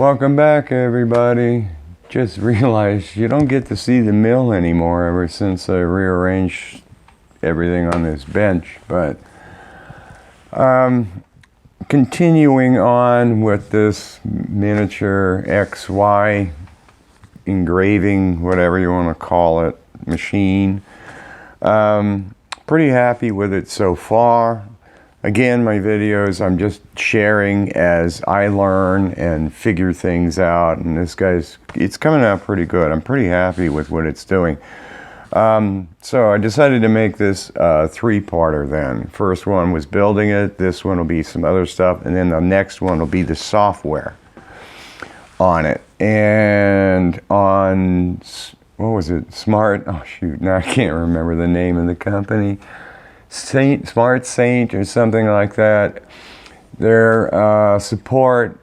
Welcome back, everybody. Just realized you don't get to see the mill anymore ever since I rearranged everything on this bench. But continuing on with this miniature XY engraving, whatever you want to call it, machine. Pretty happy with it so far. Again, my videos I'm just sharing as I learn and figure things out, and it's coming out pretty good. I'm pretty happy with what it's doing. So I decided to make this three-parter then. First one was building it, this one will be some other stuff, and then the next one will be the software on it. And on, what was it, Smart, oh shoot, now I can't remember the name of the company. Smart Saint or something like that. Their support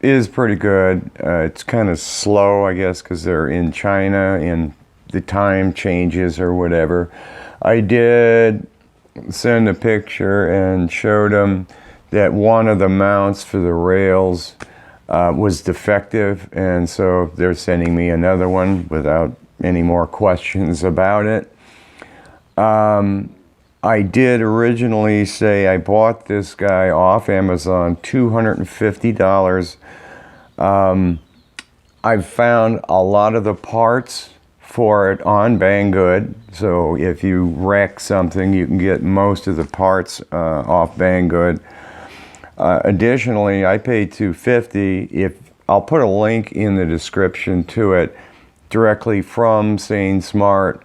is pretty good. It's kind of slow, I guess, because they're in China and the time changes or whatever. I did send a picture and showed them that one of the mounts for the rails was defective, and so they're sending me another one without any more questions about it. I did originally say I bought this guy off Amazon, $250. I've found a lot of the parts for it on Banggood, so if you wreck something, you can get most of the parts off Banggood. Additionally, I paid $250. I'll put a link in the description to it directly from Sainsmart.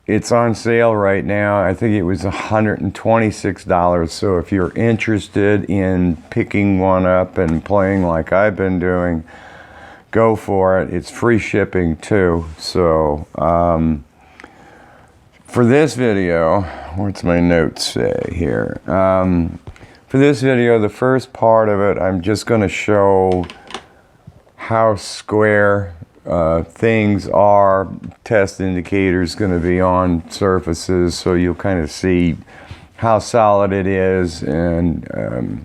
It's on sale right now. I think it was $126. So if you're interested in picking one up and playing like I've been doing, go for it. It's free shipping too. So for this video, what's my notes say here? For this video, the first part of it, I'm just going to show how square things are. Test indicators going to be on surfaces, so you'll kind of see how solid it is, and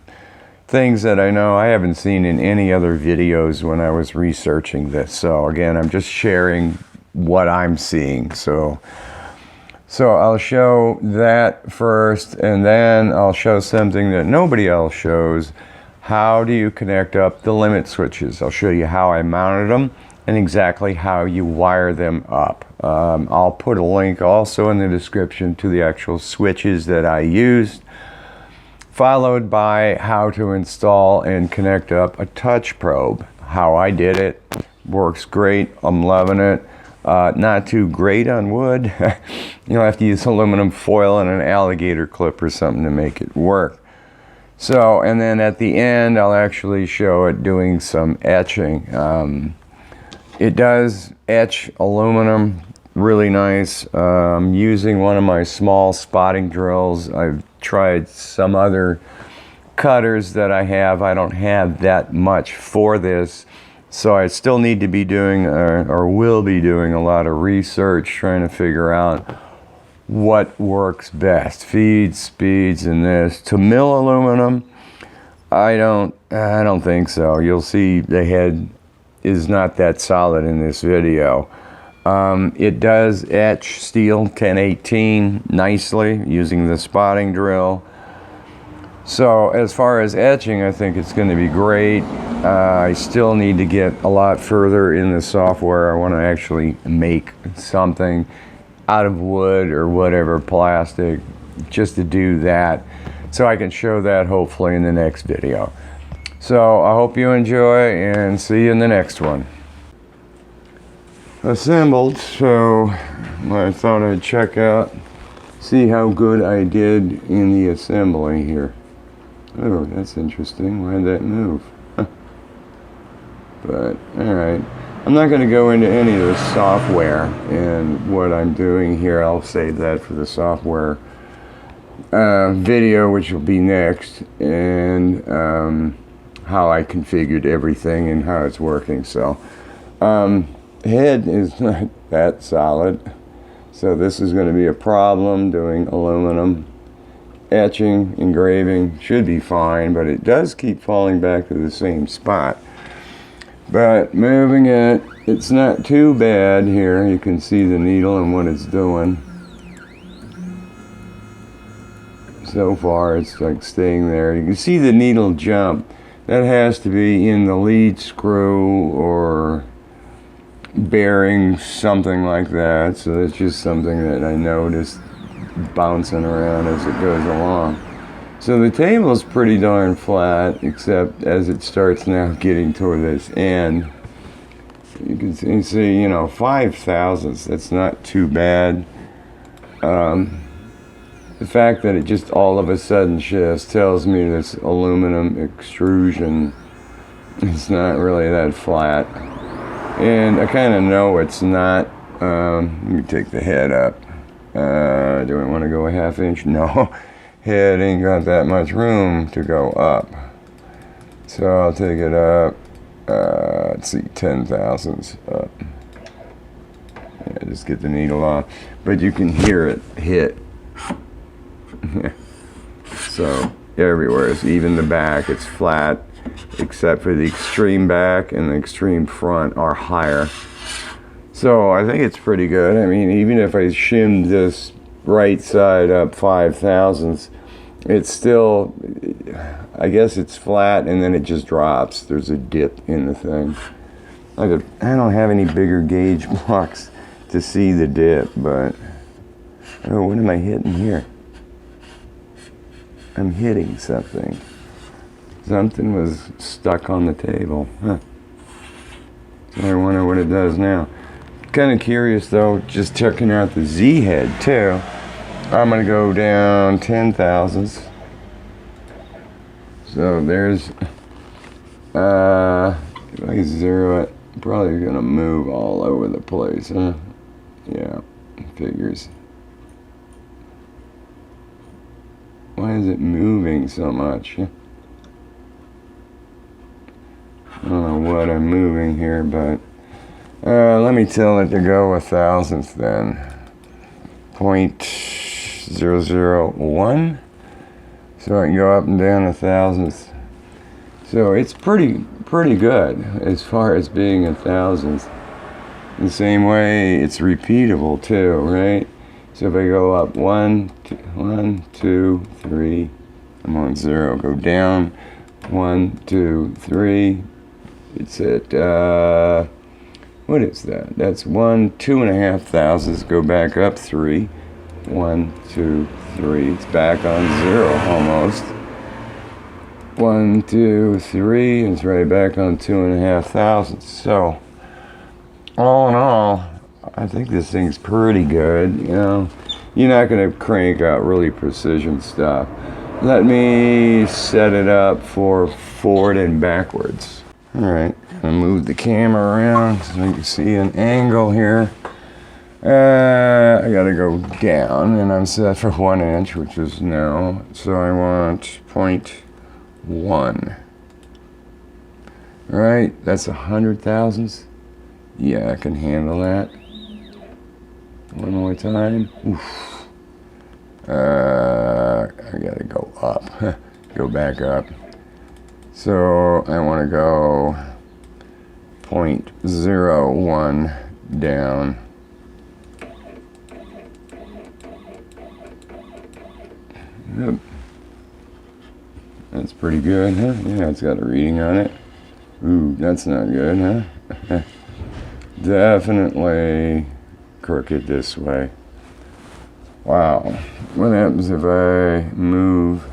things that I know I haven't seen in any other videos when I was researching this. So again, I'm just sharing what I'm seeing. So I'll show that first, and then I'll show something that nobody else shows. How do you connect up the limit switches? I'll show you how I mounted them and exactly how you wire them up. I'll put a link also in the description to the actual switches that I used, followed by how to install and connect up a touch probe. How I did it. Works great. I'm loving it. Not too great on wood. You'll have to use aluminum foil and an alligator clip or something to make it work. So, and then at the end, I'll actually show it doing some etching. It does etch aluminum really nice. I'm using one of my small spotting drills. I've tried some other cutters that I have. I don't have that much for this, so I still need to be doing, or will be doing, a lot of research trying to figure out what works best. Feeds, speeds, and this. To mill aluminum, I don't think so. You'll see the head is not that solid in this video. It does etch steel 1018 nicely using the spotting drill. So as far as etching, I think it's going to be great. I still need to get a lot further in the software. I want to actually make something out of wood or whatever, plastic, just to do that. So I can show that hopefully in the next video. So I hope you enjoy, and see you in the next one. Assembled, so I thought I'd check out, see how good I did in the assembly here. Oh, that's interesting. Why'd that move? But, alright. I'm not going to go into any of the software and what I'm doing here. I'll save that for the software video, which will be next, and how I configured everything and how it's working. So head is not that solid, so this is going to be a problem doing aluminum. Etching, engraving should be fine, but it does keep falling back to the same spot. But moving it, it's not too bad here. You can see the needle and what it's doing. So far, it's like staying there. You can see the needle jump. That has to be in the lead screw or bearing, something like that. So that's just something that I noticed bouncing around as it goes along. So the table is pretty darn flat, except as it starts now getting toward this end. You can see, you know, 5/1000ths, that's not too bad. The fact that it just all of a sudden shifts tells me this aluminum extrusion is not really that flat. And I kind of know it's not. Let me take the head up. Do I want to go a 1/2 inch? No, head ain't got that much room to go up. So I'll take it up, let's see, 10/1000ths up. Yeah, just get the needle off. But you can hear it hit. So everywhere, it's even the back, it's flat, except for the extreme back and the extreme front are higher. So I think it's pretty good. I mean, even if I shimmed this right side up 5/1000ths, it's still, I guess it's flat and then it just drops. There's a dip in the thing. I don't have any bigger gauge blocks to see the dip, but oh, what am I hitting here? I'm hitting something. Something was stuck on the table. Huh. So I wonder what it does now. Kind of curious though, just checking out the Z head too. I'm gonna go down 10/1000ths. So there's, if I zero it, probably gonna move all over the place, huh? Yeah, figures. Why is it moving so much? I don't know what I'm moving here, but let me tell it to go 1/1000th then. 0.001. So I can go up and down 1/1000th. So it's pretty good as far as being 1/1000th. The same way it's repeatable too, right? So if I go up 1, 2, 3, I'm on 0. Go down 1, 2, 3. It's at what is that? That's 1, 2.5 Go back up 3. 1, 2, 3. It's back on 0 almost. 1, 2, 3. It's right back on 2.5. So all in all, I think this thing's pretty good. You know, you're not going to crank out really precision stuff. Let me set it up for forward and backwards. All right, I'm gonna move the camera around so you can see an angle here. I gotta go down, and I'm set for 1 inch, which is no. So I want 0.1. All right, that's 100/1000ths. Yeah, I can handle that. One more time. Oof. I gotta go up. Go back up. So I want to go 0.01 down. Yep. That's pretty good, huh? Yeah, it's got a reading on it. Ooh, that's not good, huh? Definitely crooked this way. Wow. What happens if I move?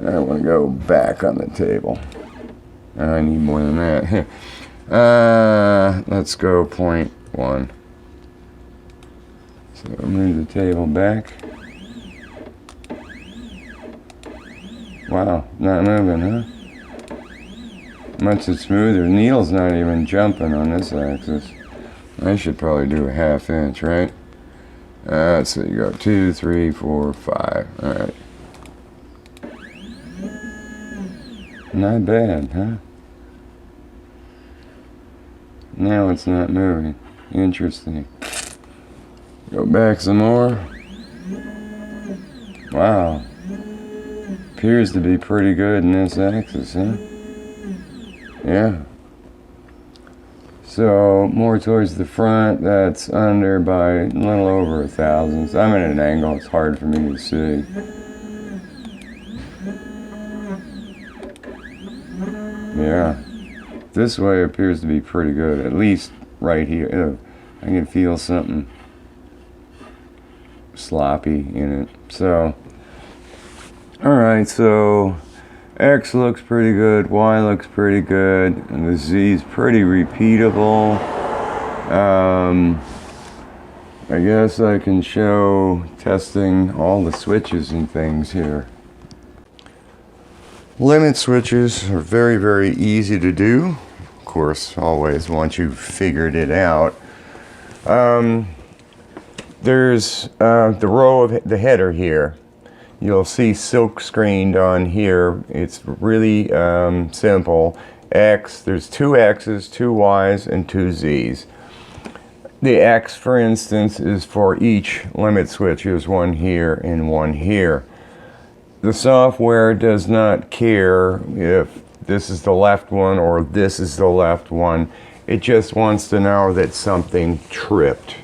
I want to go back on the table. I need more than that. Let's go 0.1. So move the table back. Wow, not moving, huh? Much smoother. Needle's not even jumping on this axis. I should probably do a 1/2 inch, right? Let's see, you go 2, 3, 4, 5. All right. Not bad, huh? Now it's not moving. Interesting. Go back some more. Wow. Appears to be pretty good in this axis, huh? Yeah. So more towards the front, that's under by a little over 1,000. So I'm at an angle, it's hard for me to see. Yeah, this way appears to be pretty good, at least right here. I can feel something sloppy in it. So, alright, so X looks pretty good, Y looks pretty good, and the Z is pretty repeatable. I guess I can show testing all the switches and things here. Limit switches are very, very easy to do. Of course, always once you've figured it out. There's the row of the header here. You'll see silk screened on here. It's really simple. X, there's 2 X's, 2 Y's, and 2 Z's. The X, for instance, is for each limit switch. There's one here and one here. The software does not care if this is the left one or this is the left one. It just wants to know that something tripped.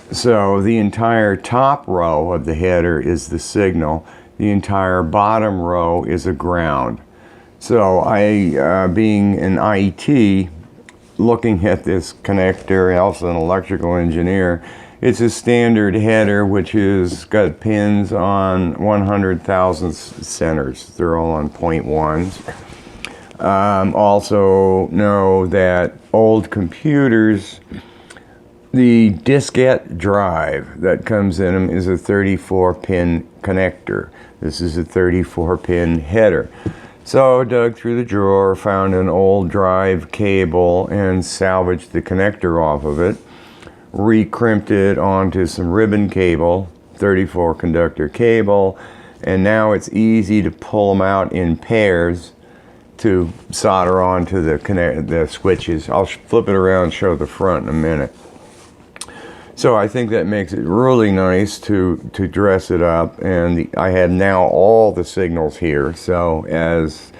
So the entire top row of the header is the signal. The entire bottom row is a ground. So I, being an IT, looking at this connector, also an electrical engineer, it's a standard header which is got pins on 100,000 centers. They're all on 0.1s. Also know that old computers, the diskette drive that comes in them is a 34-pin connector. This is a 34-pin header. So I dug through the drawer, found an old drive cable, and salvaged the connector off of it. Recrimped it onto some ribbon cable, 34 conductor cable, and now it's easy to pull them out in pairs to solder onto the switches. I'll flip it around and show the front in a minute. So I think that makes it really nice to dress it up, and I have now all the signals here, so as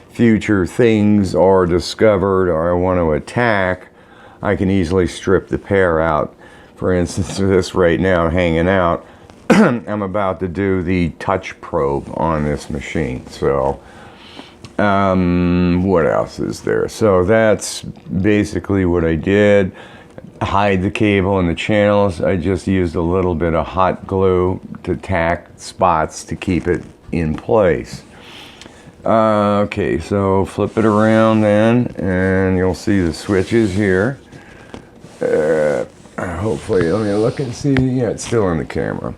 future things are discovered or I want to attack, I can easily strip the pair out. For instance, this right now hanging out, I'm about to do the touch probe on this machine. So what else is there? So that's basically what I did. Hide the cable and the channels. I just used a little bit of hot glue to tack spots to keep it in place. Okay, so flip it around then, and you'll see the switches here. Hopefully, let me look and see. Yeah, it's still in the camera.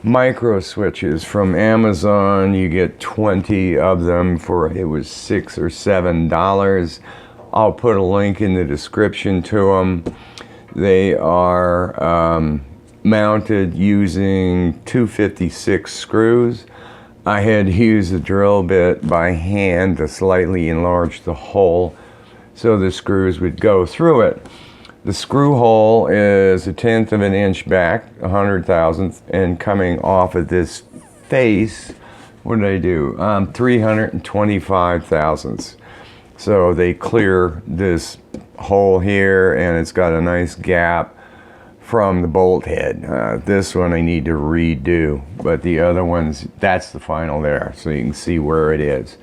Micro switches from Amazon. You get 20 of them for, it was $6 or $7. I'll put a link in the description to them. They are mounted using 256 screws. I had to use a drill bit by hand to slightly enlarge the hole so the screws would go through it. The screw hole is 1/10 of an inch back, 100,000th, and coming off of this face, what did I do? 325 thousandths. So they clear this hole here, and it's got a nice gap from the bolt head. This one I need to redo, but the other ones, that's the final there, so you can see where it is.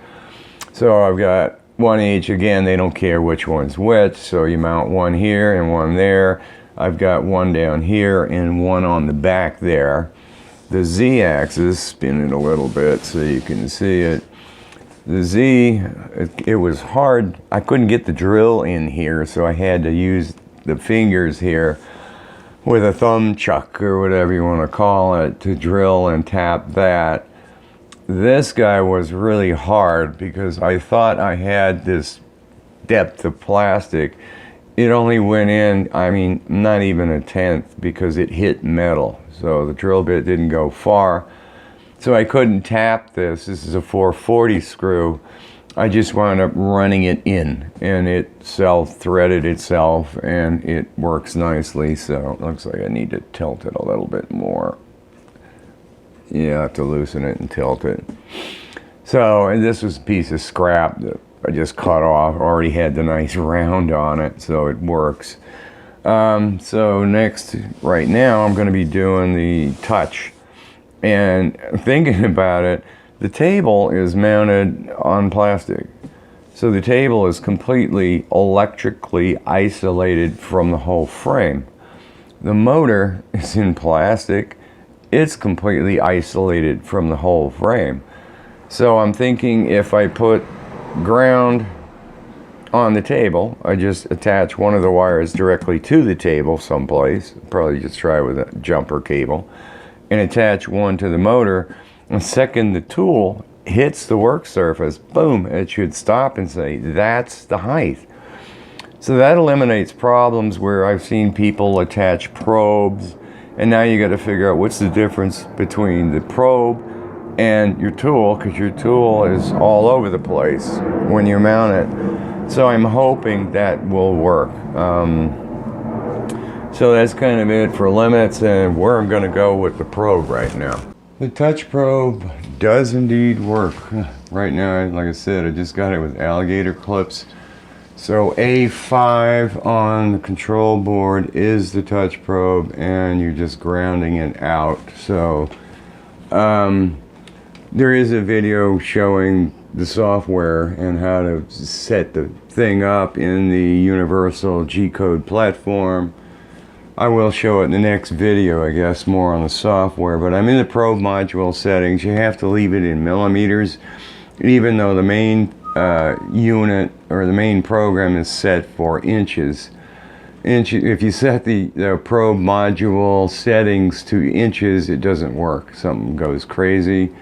So I've got 1H, again, they don't care which one's which, so you mount one here and one there. I've got one down here and one on the back there. The Z-axis, spin it a little bit so you can see it. The Z, it was hard. I couldn't get the drill in here, so I had to use the fingers here with a thumb chuck or whatever you want to call it to drill and tap that. This guy was really hard because I thought I had this depth of plastic. It only went in, I mean, not even 1/10 because it hit metal. So the drill bit didn't go far. So I couldn't tap this. This is a 440 screw. I just wound up running it in, and it self-threaded itself, and it works nicely. So it looks like I need to tilt it a little bit more. Yeah, I have to loosen it and tilt it. So, and this was a piece of scrap that I just cut off. Already had the nice round on it, so it works. So next, right now, I'm going to be doing the touch. And thinking about it, the table is mounted on plastic. So the table is completely electrically isolated from the whole frame. The motor is in plastic. It's completely isolated from the whole frame. So I'm thinking if I put ground on the table, I just attach one of the wires directly to the table someplace, probably just try with a jumper cable, and attach one to the motor. The second the tool hits the work surface, boom, it should stop and say, that's the height. So that eliminates problems where I've seen people attach probes, and now you got to figure out what's the difference between the probe and your tool, because your tool is all over the place when you mount it. So I'm hoping that will work. So that's kind of it for limits and where I'm going to go with the probe right now. The touch probe does indeed work. Right now, like I said, I just got it with alligator clips. So A5 on the control board is the touch probe, and you're just grounding it out. So there is a video showing the software and how to set the thing up in the universal G-code platform. I will show it in the next video, I guess, more on the software, but I'm in the probe module settings. You have to leave it in millimeters, even though the main unit or the main program is set for inches. If you set the probe module settings to inches, it doesn't work. Something goes crazy.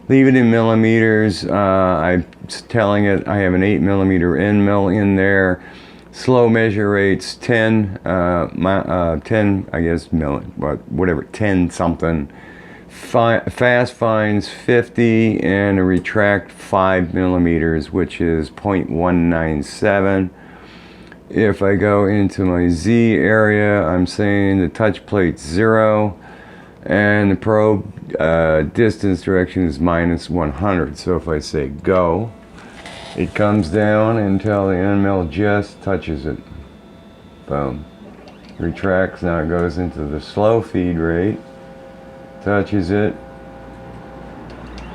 Leave it in millimeters. I'm telling it I have an 8 millimeter end mill in there. Slow measure rates 10, 10 I guess, whatever, 10 something. Fast finds 50, and a retract 5 millimeters, which is 0.197. If I go into my Z area, I'm saying the touch plate's 0, and the probe distance direction is -100. So if I say go, it comes down until the end mill just touches it. Boom. Retracts, now it goes into the slow feed rate, touches it,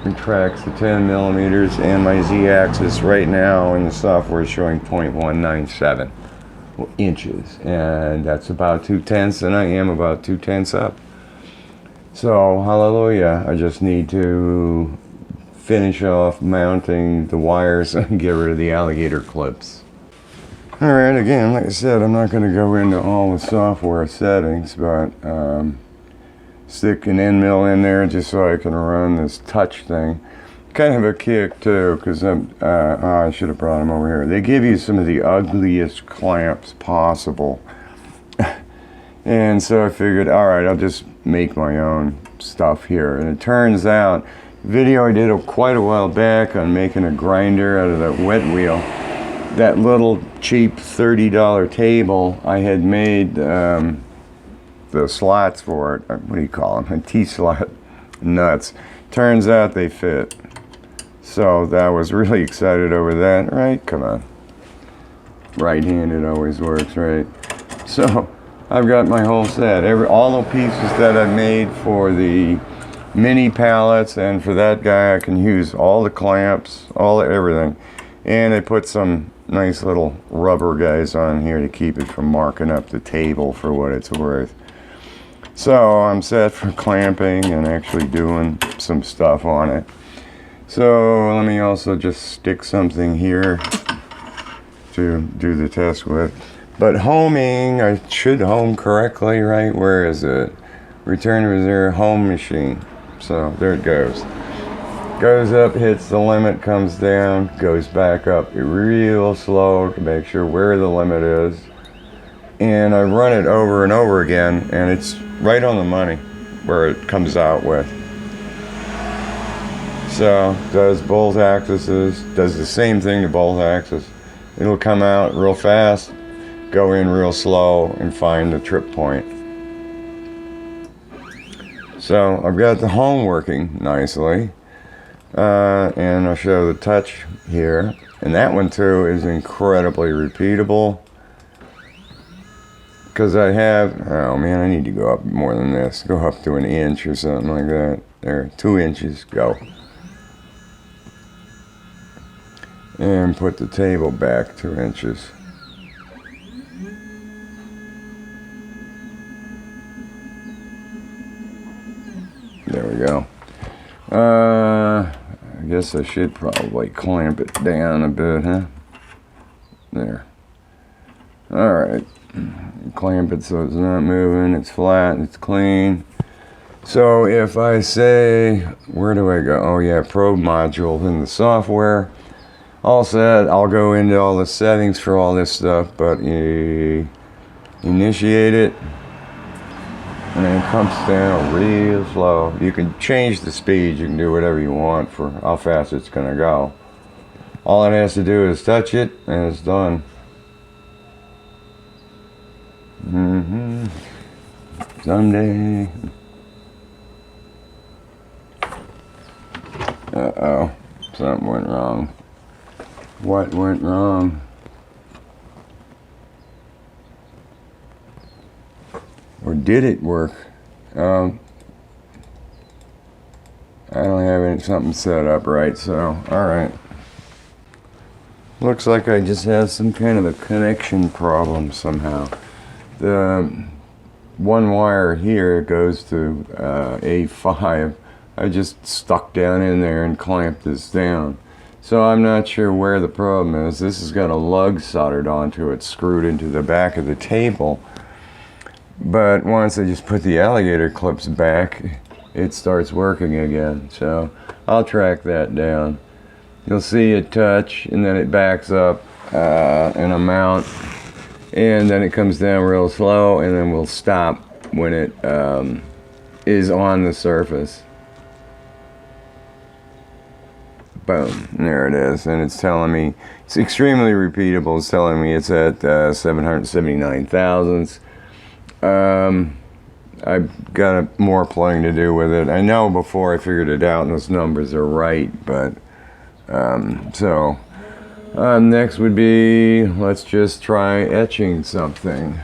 retracts to 10 millimeters, and my Z-axis right now in the software is showing 0.197 inches, and that's about 2/10, and I am about 2/10 up. So, hallelujah, I just need to finish off mounting the wires and get rid of the alligator clips. Alright, again, like I said, I'm not going to go into all the software settings, but stick an end mill in there just so I can run this touch thing. Kind of a kick too, because I should have brought them over here. They give you some of the ugliest clamps possible. And so I figured, alright, I'll just make my own stuff here. And it turns out, video I did quite a while back on making a grinder out of that wet wheel. That little cheap $30 table, I had made the slots for it. What do you call them? A T-slot nuts. Turns out they fit. So I was really excited over that. Right? Come on. Right-handed always works, right? So I've got my whole set. All the pieces that I made for the mini pallets, and for that guy I can use all the clamps, everything. And I put some nice little rubber guys on here to keep it from marking up the table for what it's worth. So I'm set for clamping and actually doing some stuff on it. So let me also just stick something here to do the test with. But homing, I should home correctly, right? Where is it? Return to reserve home machine. So there it goes. Goes up, hits the limit, comes down, goes back up real slow to make sure where the limit is. And I run it over and over again, and it's right on the money where it comes out with. So, does both axes, does the same thing to both axes. It'll come out real fast, go in real slow, and find the trip point. So, I've got the home working nicely. And I'll show the touch here. And that one too is incredibly repeatable. Because I have, oh man, I need to go up more than this. Go up to an inch or something like that. There, 2 inches, go. And put the table back 2 inches. There we go. I guess I should probably clamp it down a bit, huh? There. Alright. Clamp it so it's not moving, it's flat, it's clean. So if I say, where do I go? Oh yeah, probe module in the software. All set, I'll go into all the settings for all this stuff, but you initiate it, and then it comes down real slow. You can change the speed, you can do whatever you want for how fast it's gonna go. All it has to do is touch it, and it's done. Someday. Uh-oh, something went wrong. What went wrong? Or did it work? I don't have something set up right, so alright. Looks like I just have some kind of a connection problem somehow. The one wire here goes to A5. I just stuck down in there and clamped this down. So I'm not sure where the problem is. This has got a lug soldered onto it, screwed into the back of the table. But once I just put the alligator clips back, it starts working again. So I'll track that down. You'll see it touch, and then it backs up an amount, and then it comes down real slow, and then we'll stop when it is on the surface. Boom, there it is, and it's telling me, it's extremely repeatable. It's telling me it's at 779 thousandths. I've got more playing to do with it. I know before I figured it out, and those numbers are right, but next would be, let's just try etching something.